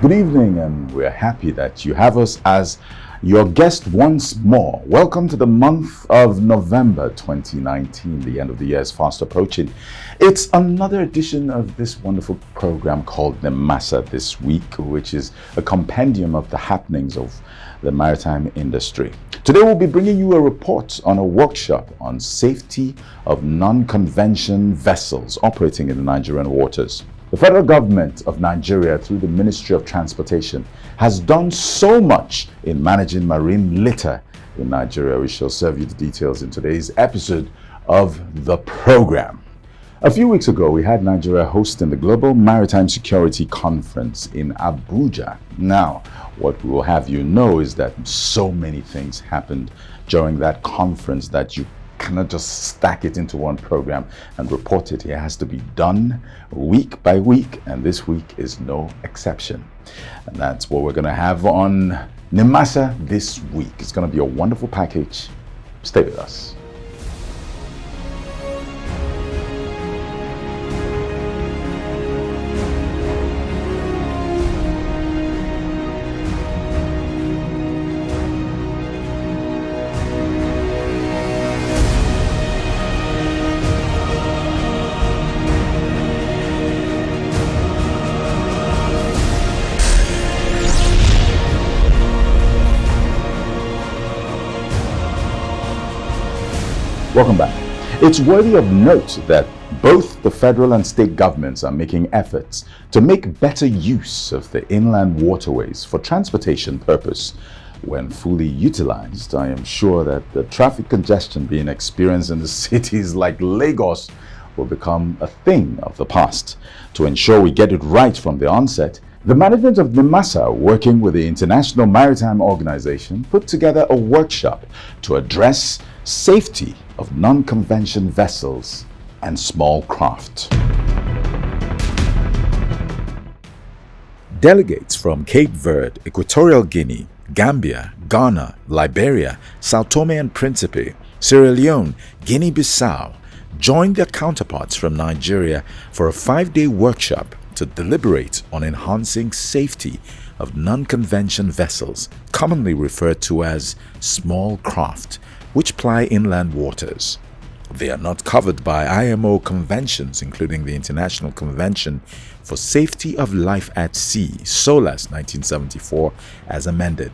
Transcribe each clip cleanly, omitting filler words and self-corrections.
Good evening, and we're happy that you have us as your guest once more. Welcome to the month of November 2019. The end of the year is fast approaching. It's another edition of this wonderful program called Nimasa this week, which is a compendium of the happenings of the maritime industry. Today we'll be bringing you a report on a workshop on safety of non-convention vessels operating in the Nigerian waters. The federal government of Nigeria, through the Ministry of Transportation, has done so much in managing marine litter in Nigeria. We shall serve you the details in today's episode of the program. A few weeks ago, we had Nigeria hosting the Global Maritime Security Conference in Abuja. Now, what we will have you know is that so many things happened during that conference that you cannot just stack it into one program and report it. It has to be done week by week, and this week is no exception. And that's what we're going to have on Nimasa this week. It's going to be a wonderful package. Stay with us. Welcome back. It's worthy of note that both the federal and state governments are making efforts to make better use of the inland waterways for transportation purpose. When fully utilized, I am sure that the traffic congestion being experienced in the cities like Lagos will become a thing of the past. To ensure we get it right from the onset, the management of Nimasa, working with the International Maritime Organization, put together a workshop to address safety of non-convention vessels and small craft. Delegates from Cape Verde, Equatorial Guinea, Gambia, Ghana, Liberia, Sao Tome and Principe, Sierra Leone, Guinea-Bissau joined their counterparts from Nigeria for a 5-day workshop to deliberate on enhancing safety of non-convention vessels, commonly referred to as small craft, which ply inland waters. They are not covered by IMO conventions, including the International Convention for Safety of Life at Sea, SOLAS 1974, as amended.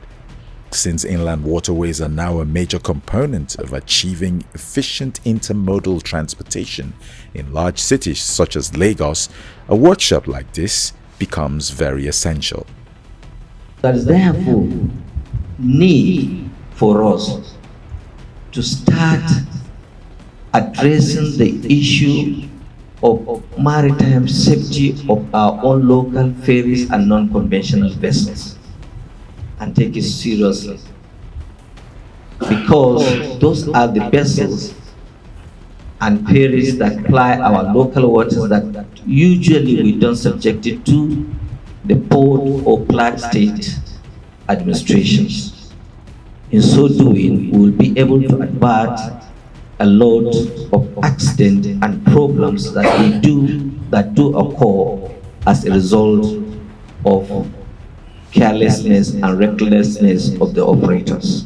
Since inland waterways are now a major component of achieving efficient intermodal transportation in large cities such as Lagos, a workshop like this becomes very essential. There is therefore need for us to start addressing the issue of maritime safety of our own local ferries and non-conventional vessels, and take it seriously, because those are the vessels and ferries that ply our local waters that usually we don't subject it to the port or flag state administrations. In so doing, we will be able to avert a lot of accidents and problems that do occur as a result of carelessness and recklessness of the operators.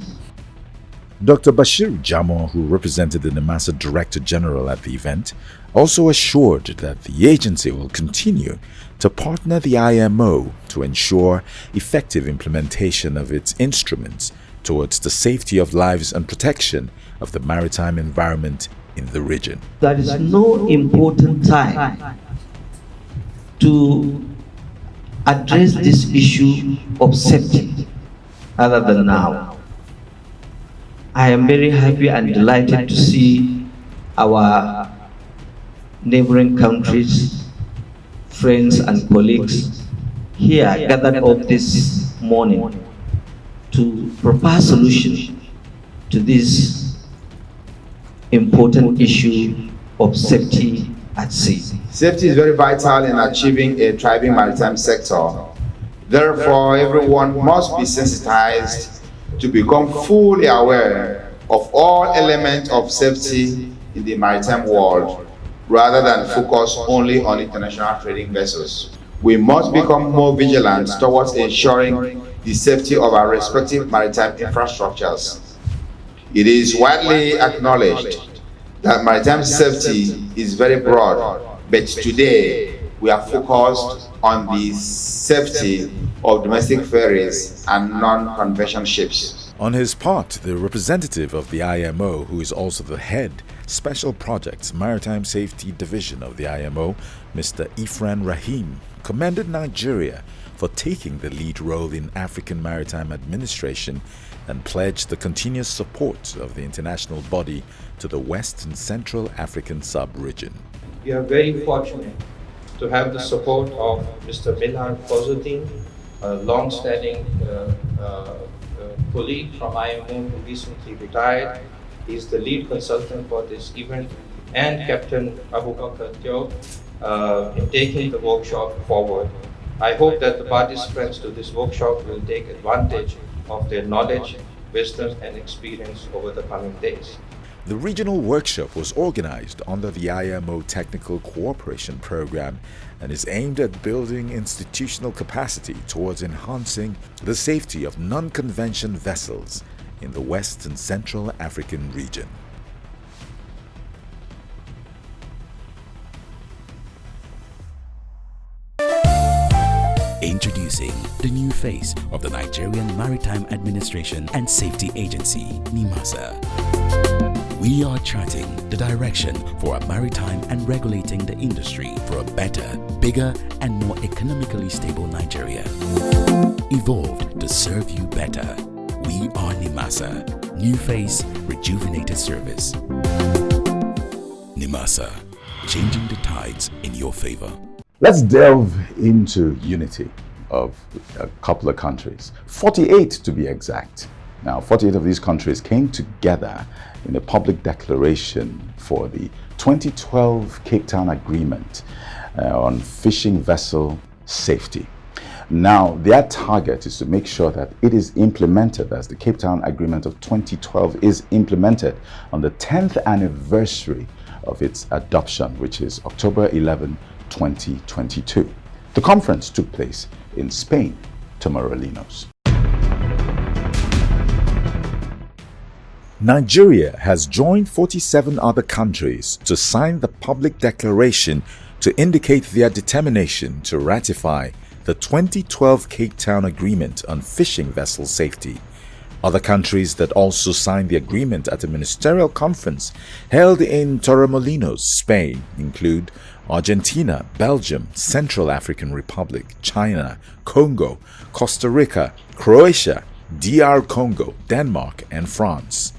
Dr. Bashir Jamo, who represented the Nimasa Director General at the event, also assured that the agency will continue to partner the IMO to ensure effective implementation of its instruments towards the safety of lives and protection of the maritime environment in the region. There is no important time to address this issue of safety other than now. I am very happy and delighted to see our neighboring countries, friends and colleagues here gathered up this morning to propose solution to this important issue of safety at sea. Safety is very vital in achieving a thriving maritime sector. Therefore, everyone must be sensitized to become fully aware of all elements of safety in the maritime world, rather than focus only on international trading vessels. we must become more vigilant towards ensuring the safety of our respective maritime infrastructures. It is widely acknowledged that maritime safety is very broad, but today we are focused on the safety of domestic ferries and non-convention ships. On his part, the representative of the IMO, who is also the head Special Projects Maritime Safety Division of the IMO, Mr. Ifran Rahim, commended Nigeria for taking the lead role in African Maritime Administration and pledged the continuous support of the international body to the West and Central African sub-region. We are very fortunate to have the support of Mr. Milhar Fazluddin, a long-standing colleague from IMO who recently retired. He is the lead consultant for this event, and Captain Abubakar Diop in taking the workshop forward. I hope that the participants to this workshop will take advantage of their knowledge, wisdom, and experience over the coming days. The regional workshop was organized under the IMO Technical Cooperation Program and is aimed at building institutional capacity towards enhancing the safety of non-convention vessels in the West and Central African region. Introducing the new face of the Nigerian Maritime Administration and Safety Agency, Nimasa. We are charting the direction for our maritime and regulating the industry for a better, bigger, and more economically stable Nigeria. Evolved to serve you better. We are Nimasa. New face, rejuvenated service. Nimasa, changing the tides in your favor. Let's delve into unity of a couple of countries, 48 to be exact. Now, 48 of these countries came together in a public declaration for the 2012 Cape Town Agreement on fishing vessel safety. Now, their target is to make sure that it is implemented as the Cape Town Agreement of 2012 is implemented on the 10th anniversary of its adoption, which is October 11, 2022. The conference took place in Spain, Torremolinos. Nigeria has joined 47 other countries to sign the public declaration to indicate their determination to ratify the 2012 Cape Town Agreement on fishing vessel safety. Other countries that also signed the agreement at a ministerial conference held in Torremolinos, Spain, include Argentina, Belgium, Central African Republic, China, Congo, Costa Rica, Croatia, DR Congo, Denmark, and France.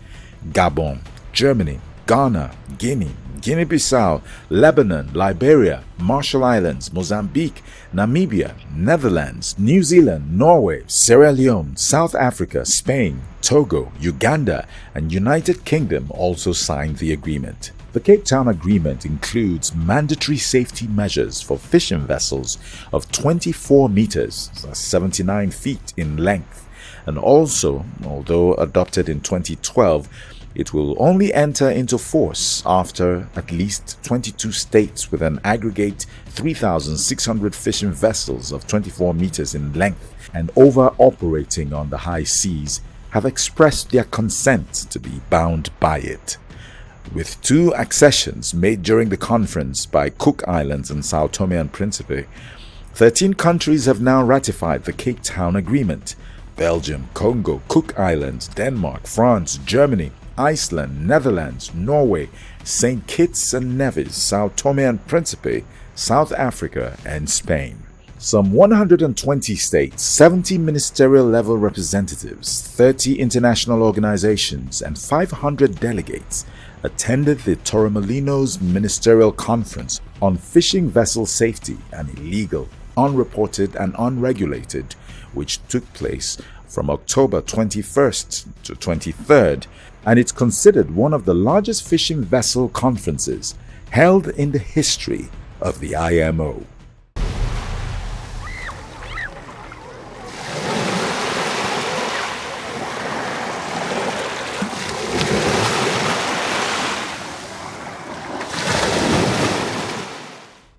Gabon, Germany, Ghana, Guinea, Guinea-Bissau, Lebanon, Liberia, Marshall Islands, Mozambique, Namibia, Netherlands, New Zealand, Norway, Sierra Leone, South Africa, Spain, Togo, Uganda, and United Kingdom also signed the agreement. The Cape Town Agreement includes mandatory safety measures for fishing vessels of 24 meters, 79 feet in length, and also, although adopted in 2012, it will only enter into force after at least 22 states with an aggregate 3,600 fishing vessels of 24 meters in length and over operating on the high seas have expressed their consent to be bound by it. With 2 accessions made during the conference by Cook Islands and Sao Tome and Principe, 13 countries have now ratified the Cape Town Agreement. Belgium, Congo, Cook Islands, Denmark, France, Germany, Iceland, Netherlands, Norway, St. Kitts and Nevis, Sao Tome and Principe, South Africa, and Spain. Some 120 states, 70 ministerial-level representatives, 30 international organizations, and 500 delegates attended the Torremolinos Ministerial Conference on Fishing Vessel Safety and Illegal, Unreported and Unregulated, which took place from October 21st to 23rd, and it's considered one of the largest fishing vessel conferences held in the history of the IMO.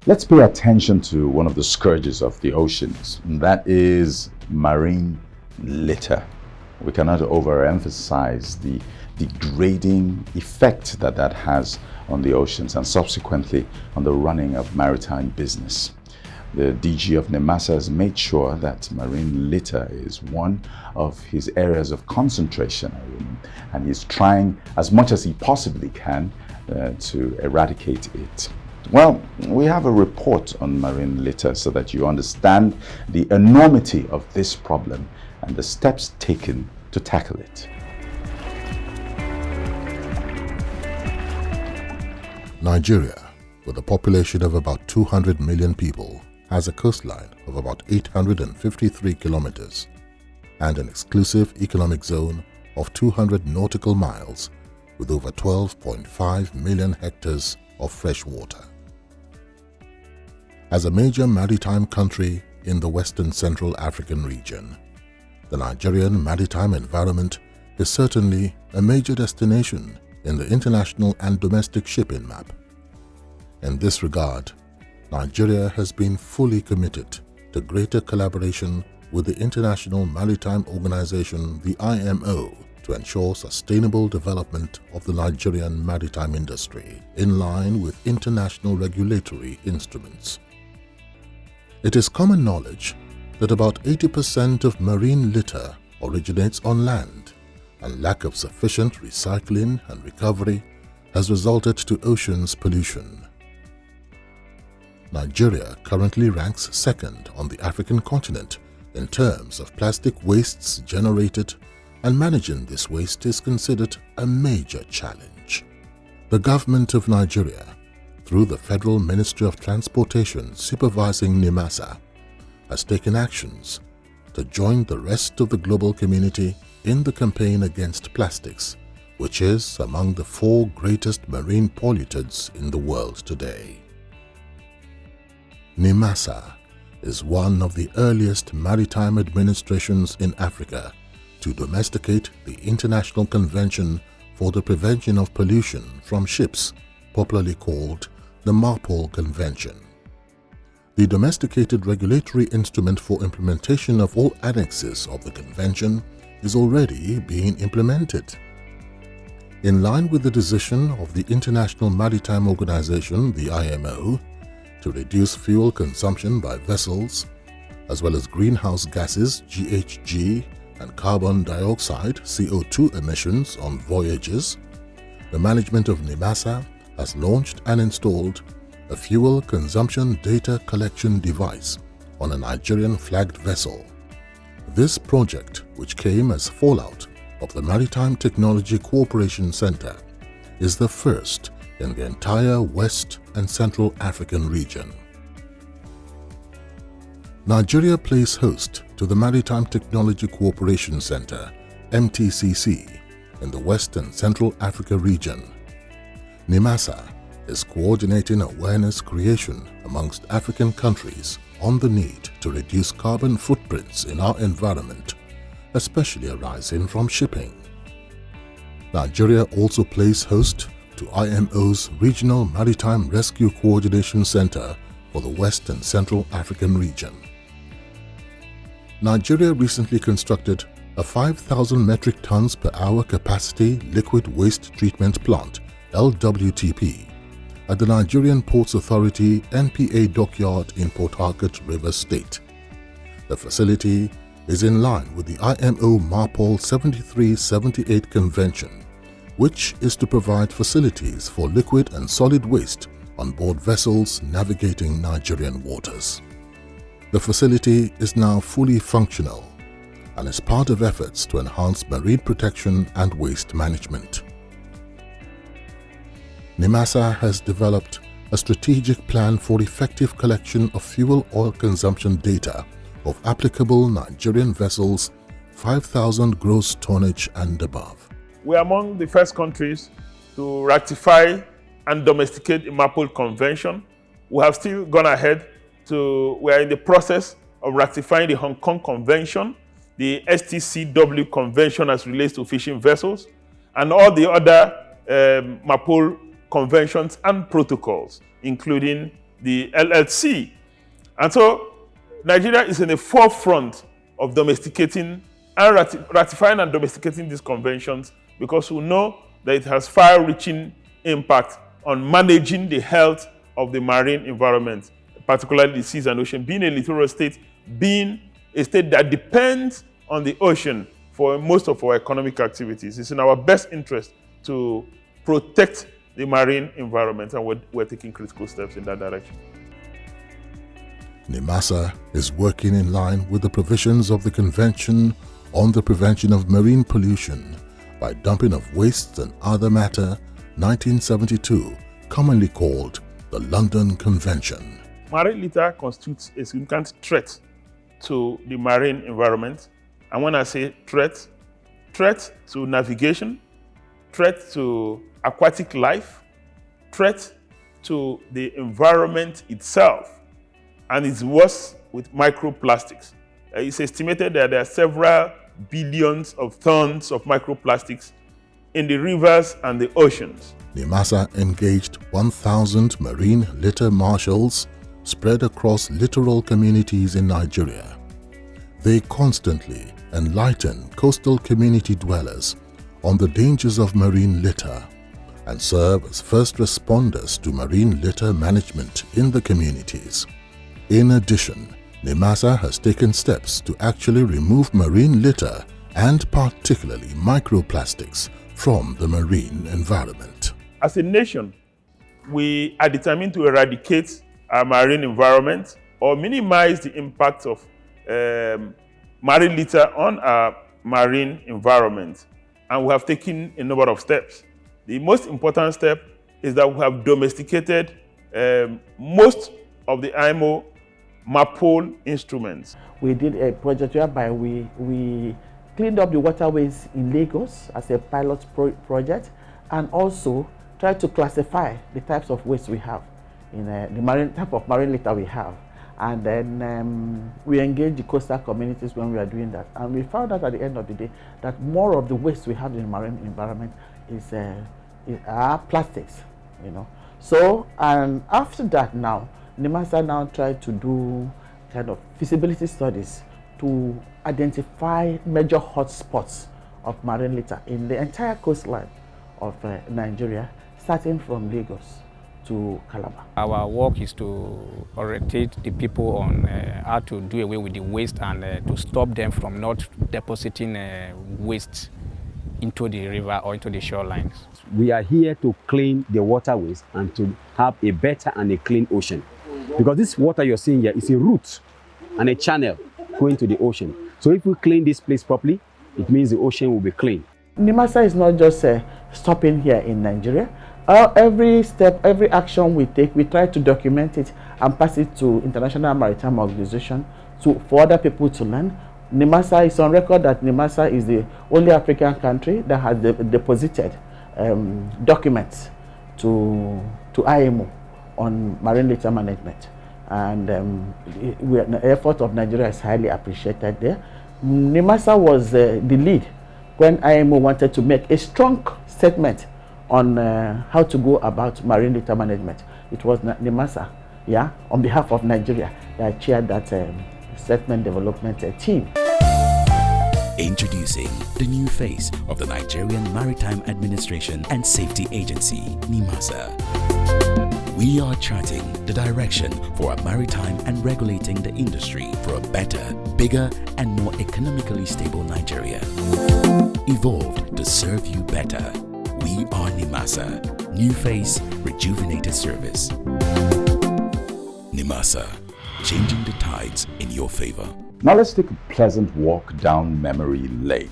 Let's pay attention to one of the scourges of the oceans, and that is marine litter. We cannot overemphasize the degrading effect that that has on the oceans and subsequently on the running of maritime business. The DG of Nimasa has made sure that marine litter is one of his areas of concentration, and he's trying as much as he possibly can to eradicate it. Well, we have a report on marine litter so that you understand the enormity of this problem and the steps taken to tackle it. Nigeria, with a population of about 200 million people, has a coastline of about 853 kilometers and an exclusive economic zone of 200 nautical miles with over 12.5 million hectares of fresh water. As a major maritime country in the Western Central African region, the Nigerian maritime environment is certainly a major destination in the international and domestic shipping map. In this regard, Nigeria has been fully committed to greater collaboration with the International Maritime Organization, the IMO, to ensure sustainable development of the Nigerian maritime industry in line with international regulatory instruments. It is common knowledge that about 80% of marine litter originates on land, and lack of sufficient recycling and recovery has resulted to oceans pollution. Nigeria currently ranks second on the African continent in terms of plastic wastes generated, and managing this waste is considered a major challenge. The government of Nigeria, through the Federal Ministry of Transportation supervising Nimasa, has taken actions to join the rest of the global community in the campaign against plastics, which is among the 4 greatest marine pollutants in the world today. Nimasa is one of the earliest maritime administrations in Africa to domesticate the International Convention for the Prevention of Pollution from Ships, popularly called the MARPOL Convention. The domesticated regulatory instrument for implementation of all annexes of the convention is already being implemented. In line with the decision of the International Maritime Organization, the IMO, to reduce fuel consumption by vessels, as well as greenhouse gases GHG and carbon dioxide CO2 emissions on voyages, the management of Nimasa has launched and installed a fuel consumption data collection device on a Nigerian flagged vessel. This project, which came as fallout of the Maritime Technology Cooperation Center, is the first in the entire West and Central African region. Nigeria plays host to the Maritime Technology Cooperation Center, MTCC, in the West and Central Africa region. Nimasa is coordinating awareness creation amongst African countries on the need to reduce carbon footprints in our environment, especially arising from shipping. Nigeria also plays host to IMO's Regional Maritime Rescue Coordination Center for the West and Central African region. Nigeria recently constructed a 5,000 metric tons per hour capacity liquid waste treatment plant, LWTP, at the Nigerian Ports Authority NPA dockyard in Port Harcourt, Rivers State. The facility is in line with the IMO MARPOL 7378 Convention, which is to provide facilities for liquid and solid waste on board vessels navigating Nigerian waters. The facility is now fully functional and is part of efforts to enhance marine protection and waste management. Nimasa has developed a strategic plan for effective collection of fuel oil consumption data of applicable Nigerian vessels 5,000 gross tonnage and above. We are among the first countries to ratify and domesticate the MARPOL Convention. We have still gone ahead we are in the process of ratifying the Hong Kong Convention, the STCW Convention as relates to fishing vessels, and all the other MARPOL conventions and protocols, including the LLC. And so Nigeria is in the forefront of domesticating and ratifying and domesticating these conventions, because we know that it has far-reaching impact on managing the health of the marine environment, particularly the seas and ocean. Being a littoral state, being a state that depends on the ocean for most of our economic activities, it's in our best interest to protect the marine environment, and we're taking critical steps in that direction. Nimasa is working in line with the provisions of the Convention on the Prevention of Marine Pollution by Dumping of Wastes and Other Matter, 1972, commonly called the London Convention. Marine litter constitutes a significant threat to the marine environment. And when I say threat to navigation, threat to aquatic life, threat to the environment itself. And it's worse with microplastics. It's estimated that there are several billions of tons of microplastics in the rivers and the oceans. Nimasa engaged 1,000 marine litter marshals spread across littoral communities in Nigeria. They constantly enlighten coastal community dwellers on the dangers of marine litter and serve as first responders to marine litter management in the communities. In addition, Nimasa has taken steps to actually remove marine litter and particularly microplastics from the marine environment. As a nation, we are determined to eradicate our marine environment or minimize the impact of marine litter on our marine environment. And we have taken a number of steps. The most important step is that we have domesticated most of the IMO MAPOL instruments. We did a project whereby we cleaned up the waterways in Lagos as a pilot project, and also tried to classify the types of waste we have in the marine type of marine litter we have. And then we engaged the coastal communities when we are doing that. And we found out at the end of the day that more of the waste we have in the marine environment are plastics, you know. So, and after that now, Nimasa now tried to do kind of feasibility studies to identify major hotspots of marine litter in the entire coastline of Nigeria, starting from Lagos to Calabar. Our work is to orientate the people on how to do away with the waste and to stop them from not depositing waste into the river or into the shorelines. We are here to clean the waterways and to have a better and a clean ocean. Because this water you're seeing here is a route and a channel going to the ocean. So if we clean this place properly, it means the ocean will be clean. Nimasa is not just stopping here in Nigeria. Every step, every action we take, we try to document it and pass it to International Maritime Organization for other people to learn. Nimasa is on record that Nimasa is the only African country that has deposited documents to IMO on marine litter management, and the effort of Nigeria is highly appreciated there. Nimasa was the lead when IMO wanted to make a strong statement on how to go about marine litter management. It was Nimasa, yeah, on behalf of Nigeria, that chaired that statement development team. Introducing the new face of the Nigerian Maritime Administration and Safety Agency, Nimasa. We are charting the direction for a maritime and regulating the industry for a better, bigger, and more economically stable Nigeria. Evolved to serve you better. We are Nimasa. New face, rejuvenated service. Nimasa, changing the tides in your favor. Now let's take a pleasant walk down memory lane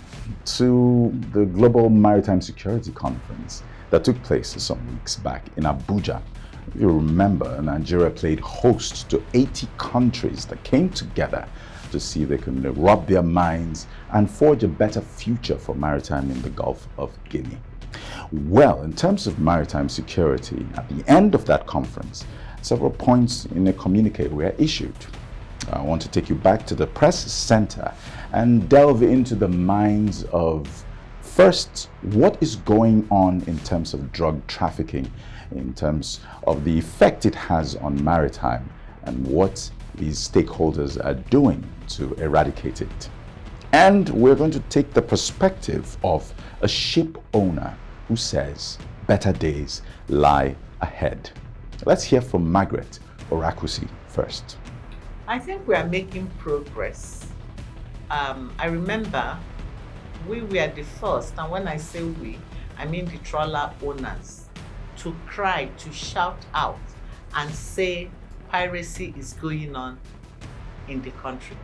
to the Global Maritime Security Conference that took place some weeks back in Abuja. If you remember, Nigeria played host to 80 countries that came together to see if they could rub their minds and forge a better future for maritime in the Gulf of Guinea. Well, in terms of maritime security, at the end of that conference, several points in a communique were issued. I want to take you back to the press center and delve into the minds of, first, what is going on in terms of drug trafficking in terms of the effect it has on maritime and what these stakeholders are doing to eradicate it. And we're going to take the perspective of a ship owner who says better days lie ahead. Let's hear from Margaret Orakusi first. I think we are making progress. I remember we were the first, and when I say we, I mean the trawler owners, to cry, to shout out and say piracy is going on in the country.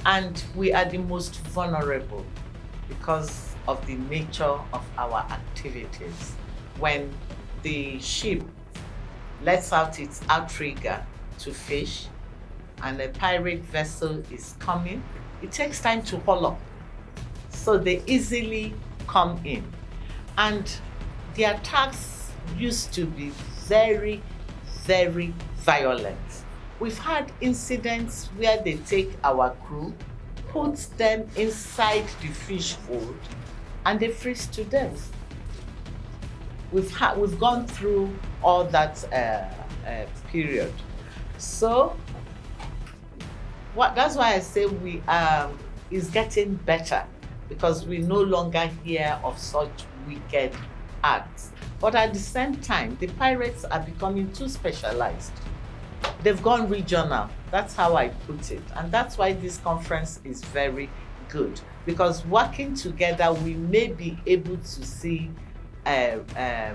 And we are the most vulnerable because of the nature of our activities. When the ship lets out its outrigger to fish and a pirate vessel is coming, it takes time to haul up. So they easily come in. And the attacks used to be very, very violent. We've had incidents where they take our crew, put them inside the fish hold, and they freeze to death. We've gone through all that period. So that's why I say we is getting better, because we no longer hear of such wicked acts. But at the same time, the pirates are becoming too specialized. They've gone regional. That's how I put it. And that's why this conference is very good, because working together, we may be able to see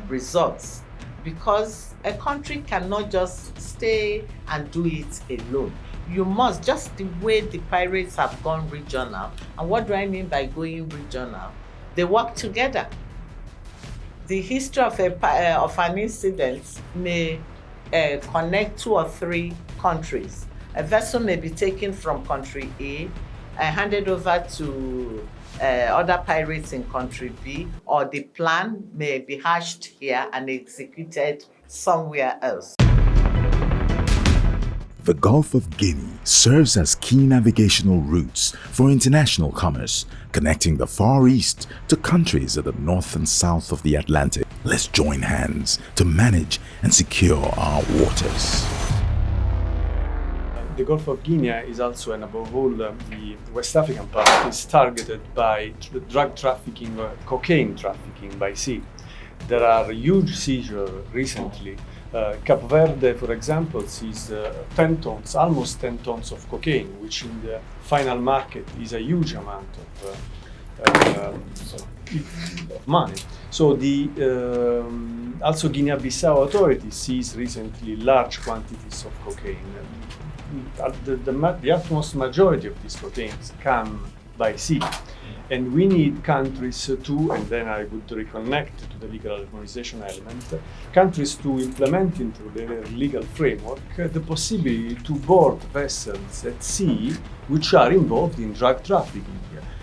results, because a country cannot just stay and do it alone. You must, just the way the pirates have gone regional. And what do I mean by going regional? They work together. The history of an incident may connect 2 or 3 countries. A vessel may be taken from country A and handed over to other pirates in country B, or the plan may be hatched here and executed somewhere else. The Gulf of Guinea serves as key navigational routes for international commerce, connecting the Far East to countries at the north and south of the Atlantic. Let's join hands to manage and secure our waters. The Gulf of Guinea is also, and above all, the West African part is targeted by drug trafficking, cocaine trafficking by sea. There are huge seizures recently. Cape Verde, for example, sees 10 tons, almost 10 tons of cocaine, which in the final market is a huge amount of money. So also Guinea-Bissau authorities seized recently large quantities of cocaine. The utmost majority of these cocaines come by sea. And we need countries to, and then I would reconnect to the legal harmonization element, countries to implement into their legal framework the possibility to board vessels at sea which are involved in drug trafficking,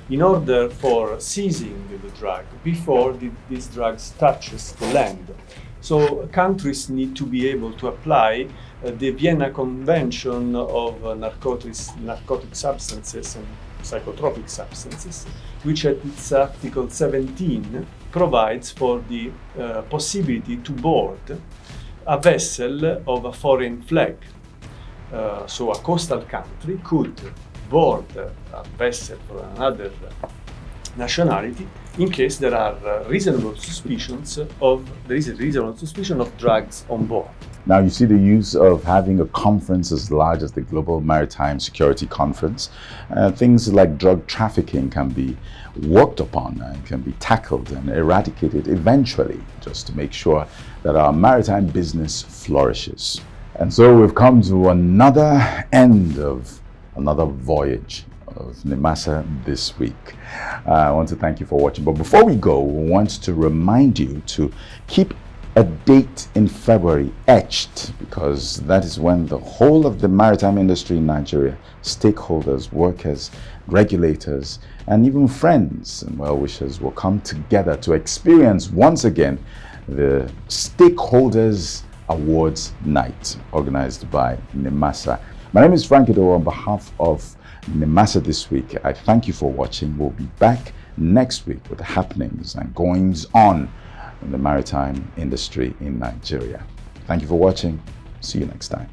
in order for seizing the drug before these drugs touches the land. So countries need to be able to apply the Vienna Convention of narcotic substances and psychotropic substances, which at its Article 17 provides for the possibility to board a vessel of a foreign flag. So a coastal country could board a vessel for another nationality in case there are reasonable suspicions of drugs on board. Now, you see the use of having a conference as large as the Global Maritime Security Conference. Things like drug trafficking can be worked upon and can be tackled and eradicated eventually, just to make sure that our maritime business flourishes. And so we've come to another end of another voyage of Nimasa this week. I want to thank you for watching. But before we go, we want to remind you to keep a date in February etched, because that is when the whole of the maritime industry in Nigeria, stakeholders, workers, regulators, and even friends and well-wishers will come together to experience once again the Stakeholders Awards Night, organized by Nimasa. My name is Frank Ido. On behalf of Nimasa this week, I thank you for watching. We'll be back next week with the happenings and goings on in the maritime industry in Nigeria. Thank you for watching. See you next time.